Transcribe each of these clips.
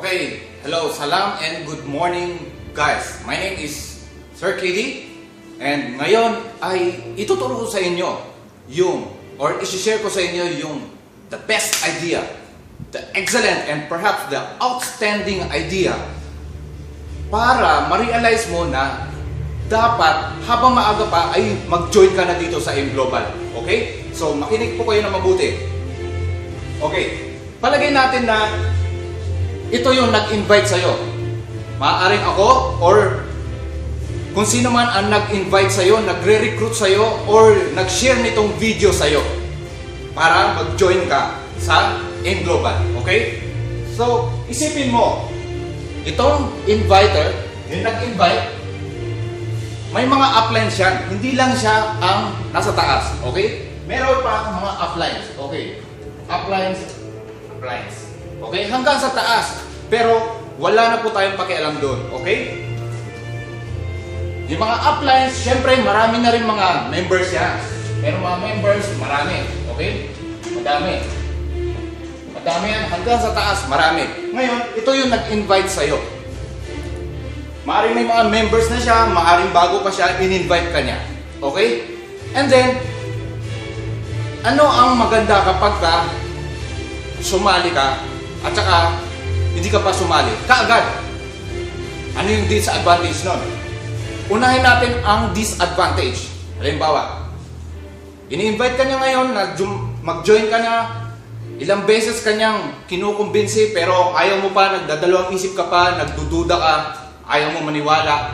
Okay, hello, salam and good morning guys. My name is Sir KD and ngayon ay ituturo ko sa inyo isi-share ko sa inyo yung the best idea, the excellent and perhaps the outstanding idea para ma-realize mo na dapat habang maaga pa ay mag-join ka na dito sa AIM Global. Okay? So makinig po kayo na mabuti. Okay, palagay natin na ito yung nag-invite sa'yo. Maaaring ako or kung sino man ang nag-invite sa'yo, nagre-recruit sa'yo or nag-share nitong video sa'yo para mag-join ka sa AIM Global. Okay? So, isipin mo, itong inviter, yung nag-invite, may mga uplines siya. Hindi lang siya ang nasa taas. Okay? Meron pa mga uplines. Okay? Uplines. Okay? Hanggang sa taas. Pero wala na po tayong pakialam doon. Okay? Yung mga uplines, syempre marami na rin mga members yan. Pero mga members, marami. Okay? Madami. Madami yan. Hanggang sa taas, marami. Ngayon, ito yung nag-invite sa'yo. Maaring may mga members na siya, maaring bago pa siya, in-invite ka niya. Okay? And then, ano ang maganda kapag sumali ka at saka hindi ka pa sumali? Kaagad. Ano yung disadvantage nun? Unahin natin ang disadvantage. Halimbawa, ini-invite ka niya ngayon, mag-join ka na, ilang beses ka niyang kinukumbinsi pero ayaw mo pa, nagdadalawang isip ka pa, nagdududa ka, ayaw mo maniwala.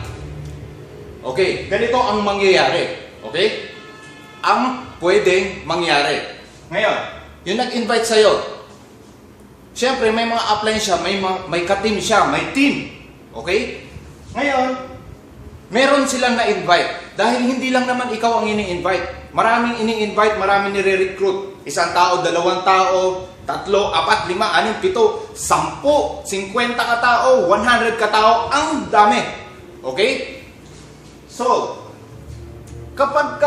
Okay, ganito ang mangyayari. Okay? Ang pwedeng mangyari. Ngayon, yung nag-invite sa'yo, siyempre may mga upline siya, may ka-team siya, may team. Okay? Ngayon, meron silang na-invite. Dahil hindi lang naman ikaw ang ini-invite. Maraming ini-invite, maraming nire-recruit. Isang tao, dalawang tao, 3, 4, 5, 6, 7, 10, 50 katao, 100 katao, ang dami. Okay? So, kapag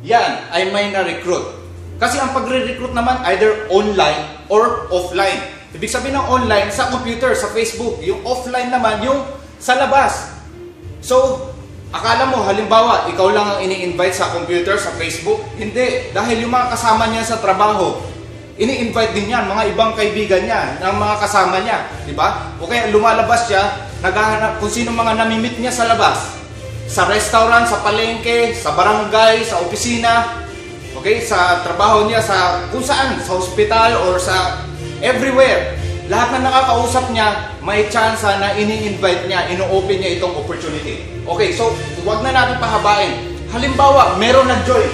yan ay may na-recruit. Kasi ang pagre-recruit naman either online or offline. Ibig sabihin ng online sa computer, sa Facebook. Yung offline naman yung sa labas. So, akala mo, halimbawa, ikaw lang ang ini-invite sa computer, sa Facebook? Hindi. Dahil yung mga kasama niya sa trabaho, ini-invite din yan, mga ibang kaibigan niya, ng mga kasama niya. Diba? O kaya lumalabas siya, naghahanap kung sino mga namimit niya sa labas. Sa restaurant, sa palengke, sa barangay, sa opisina, okay, sa trabaho niya, sa kung saan, sa hospital or sa everywhere. Lahat na nakakausap niya, may chance na ini-invite niya, ino-open niya itong opportunity. Okay, so huwag na natin pahabain. Halimbawa, meron nag-join.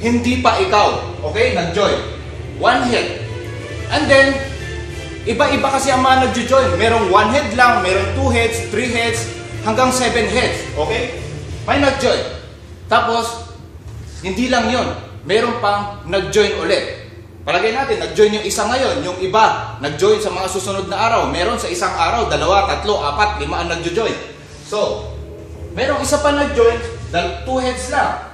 Hindi pa ikaw, okay, nag-join. One head. And then, iba-iba kasi ang mga nag-join. Merong 1 head lang, merong 2 heads, 3 heads, hanggang 7 heads. Okay? May nag-join. Tapos, hindi lang yun. Meron pang nag-join ulit. Palagay natin, nag-join yung isa ngayon. Yung iba, nag-join sa mga susunod na araw. Meron sa isang araw, 2, 3, 4, 5 ang nag-join. So, merong isa pa nag-join, 2 heads lang.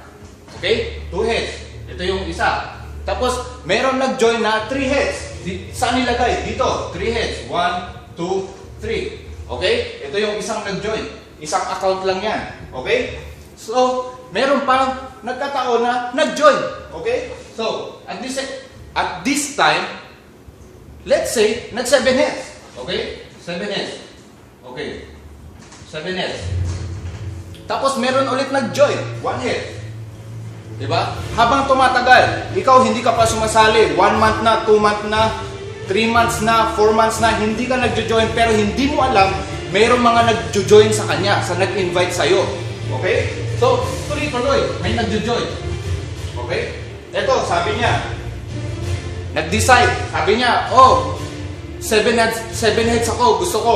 Okay? 2 heads. Ito yung isa. Tapos, meron nag-join na 3 heads. Saan nilagay? Dito. 3 heads. 1, 2, 3. Okay? Ito yung isang nag-join. Isang account lang yan. Okay? So, meron pang nagkataon na nag-join. Okay? So, at this time, let's say, nag-7 heads. Okay? 7 heads. Okay. 7 heads. Tapos, meron ulit nag-join. 1 head. Diba? Habang tumatagal, ikaw hindi ka pa sumasali. 1 month na, 2 month na, 3 months na, 4 months na, hindi ka nag-join pero hindi mo alam, mayroong mga nag-join sa kanya, sa nag-invite sa'yo. Okay? So, tuloy-tuloy, may nag-join. Okay? Ito, sabi niya, nag-decide. Sabi niya, 7 heads ako, gusto ko.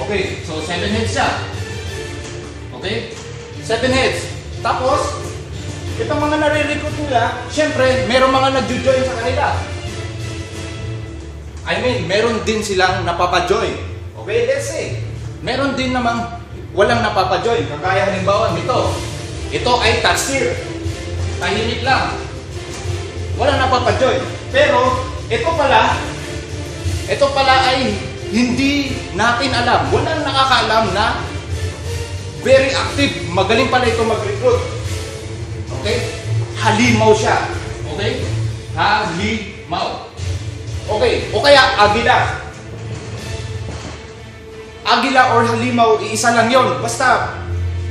Okay, so 7 heads siya. Okay? 7 heads. Tapos, itong mga nare-recruit nila, syempre, mayroong mga nag-join sa kanila. I mean, meron din silang napapa-join. Okay, let's say, meron din namang walang napapa-join. Kagaya halimbawa nito. Ito ay taxir. Tahimik lang. Walang napapa-join. Pero, ito pala, Ito pala ay hindi natin alam. Walang nakakaalam na very active. Magaling pala ito mag-recruit. Okay? Halimaw siya. Okay? Halimaw. Okay. O kaya, agila. Agila or halimaw, iisa lang yon. Basta,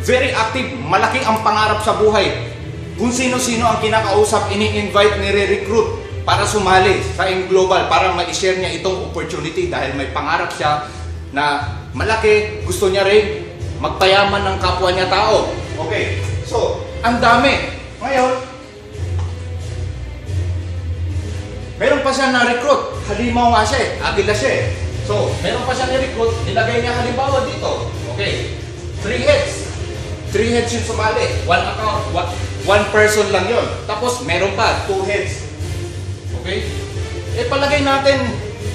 very active. Malaki ang pangarap sa buhay. Kung sino-sino ang kinakausap, ini-invite, nire-recruit para sumali sa Global, para ma-share niya itong opportunity dahil may pangarap siya na malaki, gusto niya rin magpayaman ng kapwa niya tao. Okay, so, ang dami. Ngayon, meron pa siya na-recruit. Halimaw nga siya eh, agila siya eh. So, meron pa siya na-recruit, nilagay niya halimbawa dito. Okay, 3 heads. 3 heads yung sumali. One account, one person lang yon. Tapos, meron pa, 2 heads. Okay? Eh palagay natin,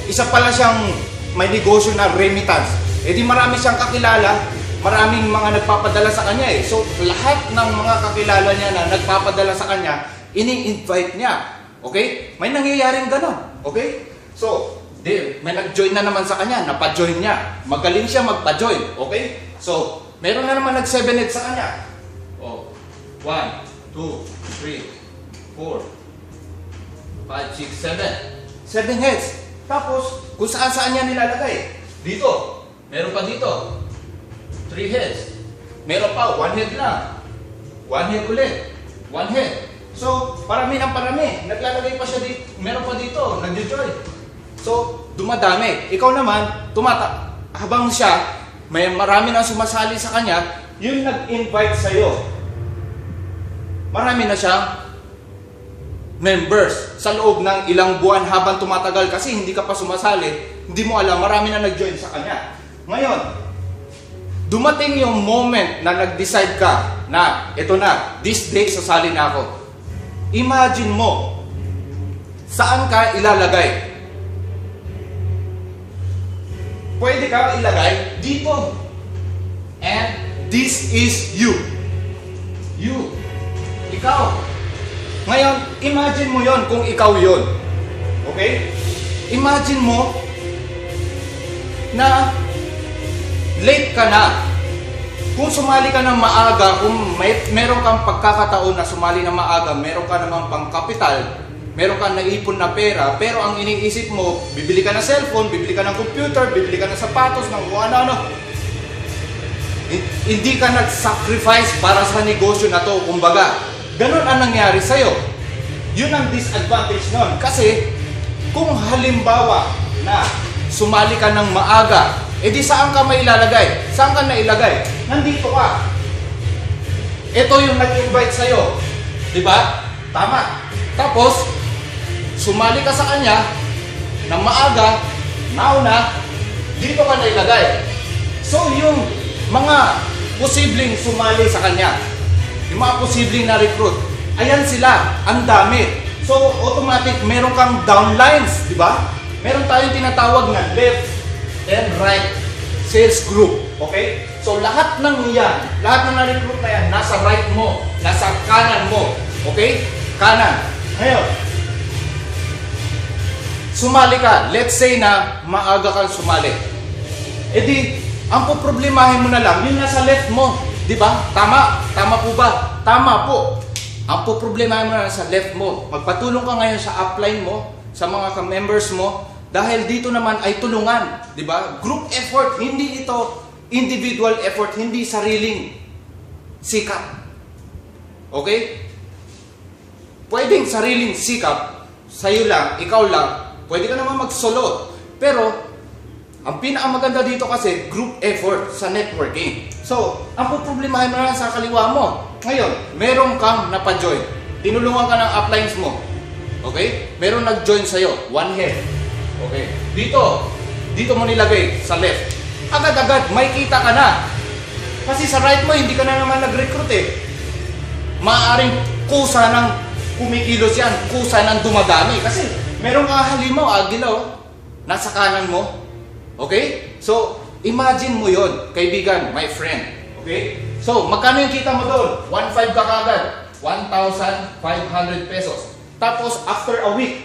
isa pala siyang may negosyo na remittance. Eh di marami siyang kakilala, maraming mga nagpapadala sa kanya eh. So lahat ng mga kakilala niya na nagpapadala sa kanya, ini-invite niya. Okay? May nangyayaring gano'n. Okay? So, may nag-join na naman sa kanya, napa-join niya. Magaling siya magpa-join. Okay? So, meron na naman nag-7 heads sa kanya. Oh, 1, 2, 3, 4, 5, 6, 7. 7 heads. Tapos, kung saan niya nilalagay. Dito. Meron pa dito. 3 heads. Meron pa, 1 head lang. 1 head ulit. 1 head. So, parami ng parami. Naglalagay pa siya dito. Meron pa dito. Nag-join. So, dumadami. Ikaw naman, habang siya, may marami nang sumasali sa kanya, yung nag-invite sa'yo. Marami na siyang members sa loob ng ilang buwan habang tumatagal kasi hindi ka pa sumasali, hindi mo alam, marami na nag-join sa kanya. Ngayon, dumating yung moment na nag-decide ka na ito na, this day sasali na ako. Imagine mo, saan ka ilalagay? Pwede ka ilagay dito. And this is you. You. Ikaw. Ngayon, imagine mo yon kung ikaw yon. Okay? Imagine mo na late ka na. Kung sumali ka ng maaga, kung meron kang pagkakataon na sumali ng maaga, meron ka namang pang-kapital, meron kang naipon na pera, pero ang iniisip mo, bibili ka ng cellphone, bibili ka ng computer, bibili ka ng sapatos, ng kung ano-ano. Hindi ka nag-sacrifice para sa negosyo na to, kumbaga. Ganon ang nangyari sa'yo. Yun ang disadvantage nun. Kasi, kung halimbawa na sumali ka ng maaga, edi saan ka mailalagay? Saan ka nailagay? Nandito ka. Ito yung nag-invite sa'yo. Diba? Tama. Tapos, sumali ka sa kanya ng maaga, nauna, dito ka nailagay. So, yung mga posibleng sumali sa kanya, yung mga posibleng na-recruit, ayan sila, ang dami. So, automatic, meron kang downlines, di ba? Meron tayong tinatawag na left and right sales group, okay? So, lahat ng yan, lahat ng na-recruit na yan, nasa right mo, nasa kanan mo, okay? Kanan. Ngayon, sumali ka. Let's say na maaga kang sumali. E di, ang poproblemahin mo na lang, yung nasa left mo. Di ba? Tama? Tama po ba? Tama po. Ang poproblemahin mo na sa left mo. Magpatulong ka ngayon sa upline mo, sa mga ka-members mo, dahil dito naman ay tulungan. Di ba? Group effort. Hindi ito individual effort. Hindi sariling sikap. Okay? Pwedeng sariling sikap, sa'yo lang, ikaw lang, pwede ka naman mag-solo. Pero, ang pinakamaganda dito kasi, group effort sa networking. So, ang poproblemahin mo na sa kaliwa mo. Ngayon, meron kang napa-join. Tinulungan ka ng uplines mo. Okay? Meron nag-join sa'yo. 1 head. Okay? Dito mo nilagay sa left. Agad-agad, may kita ka na. Kasi sa right mo, hindi ka na naman nag-recruit eh. Maaaring kusa ng kumikilos yan, kusa ng dumadami. Kasi meron kang halimaw, agilaw, nasa kanan mo. Okay? So, imagine mo yon, kaibigan, my friend. Okay? So, magkano yung kita mo doon? 1.5 ka kagad. 1,500 pesos. Tapos, after a week,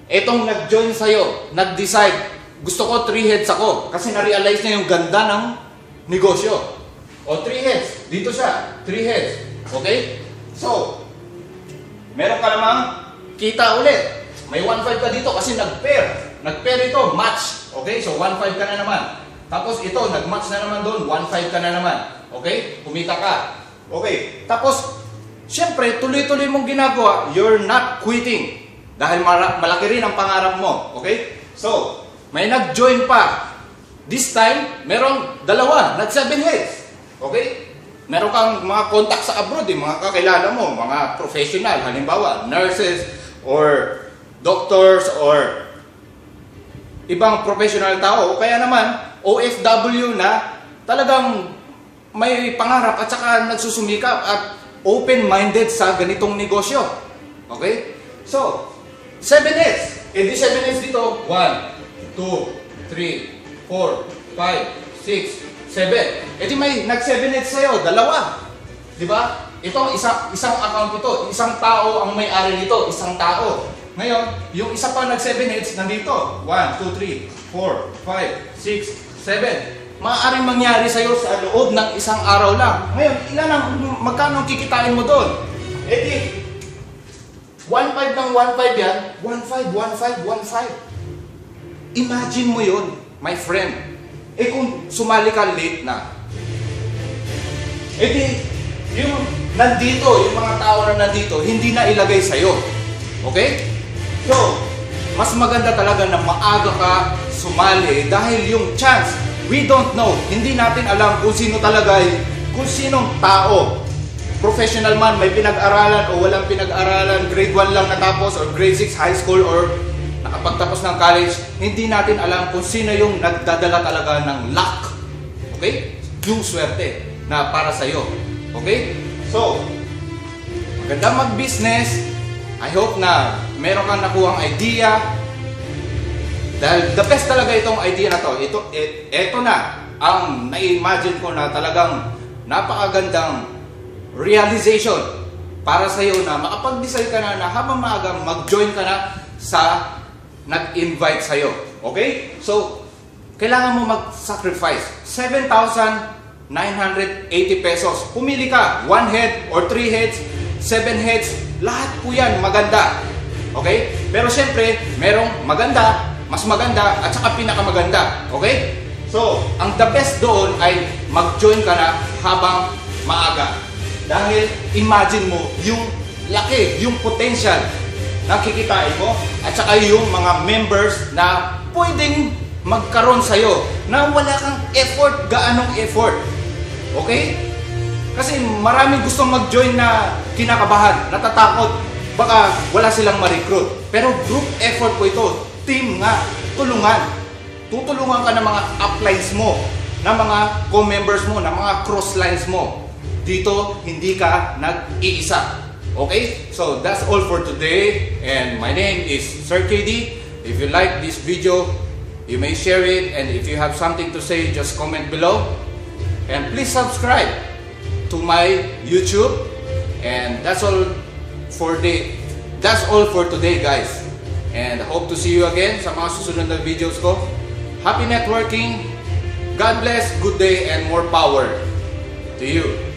etong nag-join sa'yo, nag-decide gusto ko 3 heads ako kasi na-realize niya yung ganda ng negosyo. O 3 heads, dito siya, 3 heads. Okay? So, meron ka namang kita ulit. May 1.5 ka dito kasi nag-pair. Nag-pair ito, match. Okay? So 1.5 ka na naman. Tapos ito, nag-match na naman doon, 1.5 ka na naman. Okay? Kumita ka. Okay. Tapos, syempre, tuloy-tuloy mong ginagawa, you're not quitting. Dahil malaki rin ang pangarap mo. Okay? So, may nag-join pa. This time, merong dalawa, nag-7 heads. Okay? Meron kang mga contact sa abroad, mga kakilala mo, mga professional, halimbawa, nurses, or doctors, or ibang professional tao, o kaya naman, OFW na talagang may pangarap at saka nagsusumikap at open-minded sa ganitong negosyo. Okay? So, 7 heads. E di 7 heads dito. 1, 2, 3, 4, 5, 6, 7. E di may nag-7 heads sa'yo. Dalawa. Di ba? Ito, isang account ito. Isang tao ang may-ari nito. Isang tao. Ngayon, yung isa pa nag-7 heads nandito. 1, 2, 3, 4, 5, 6, 7. Maaaring mangyari sa'yo sa loob ng isang araw lang. Ngayon, magkano ang kikitain mo doon? E di, 1.5 ng 1.5 yan, 1.5, 1.5, 1.5. Imagine mo yun, my friend. Eh kung sumali ka late na, eh di, yung nandito, yung mga tao na nandito, hindi na ilagay sa'yo. Okay? So, mas maganda talaga na maaga ka sumali dahil yung chance, we don't know, hindi natin alam kung sino talaga, kung sinong tao. Professional man, may pinag-aralan o walang pinag-aralan, grade 1 lang natapos or grade 6 high school or nakapagtapos ng college, hindi natin alam kung sino yung nagdadala talaga ng luck. Okay? Yung swerte na para sa'yo. Okay? So, maganda mag-business. I hope na meron kang nakuhang idea. Dahil the best talaga itong idea na to. Ito na ang na-imagine ko na talagang napakagandang realization para sa iyo na makapag-decide ka na habang maaga mag-join ka na sa nag-invite sa iyo. Okay? So, kailangan mo mag-sacrifice. 7,980 pesos. Pumili ka. 1 head or 3 heads, 7 heads. Lahat po yan maganda. Okay? Pero syempre, merong maganda, mas maganda, at saka pinakamaganda. Okay? So, ang the best doon ay mag-join ka na habang maaga. Dahil imagine mo yung laki, yung potential na kikitain mo at saka yung mga members na pwedeng magkaroon sa'yo na wala kang effort, gaanong effort. Okay? Kasi maraming gustong mag-join na kinakabahan, natatakot, baka wala silang ma-recruit. Pero group effort po ito, team nga, tulungan. Tutulungan ka ng mga uplines mo, ng mga co-members mo, ng mga cross-lines mo. Dito, hindi ka nag-iisa. Okay? So, that's all for today. And my name is Sir KD. If you like this video, you may share it. And if you have something to say, just comment below. And please subscribe to my YouTube. And that's all for today, guys. And I hope to see you again sa mga susunod na videos ko. Happy networking. God bless, good day, and more power to you.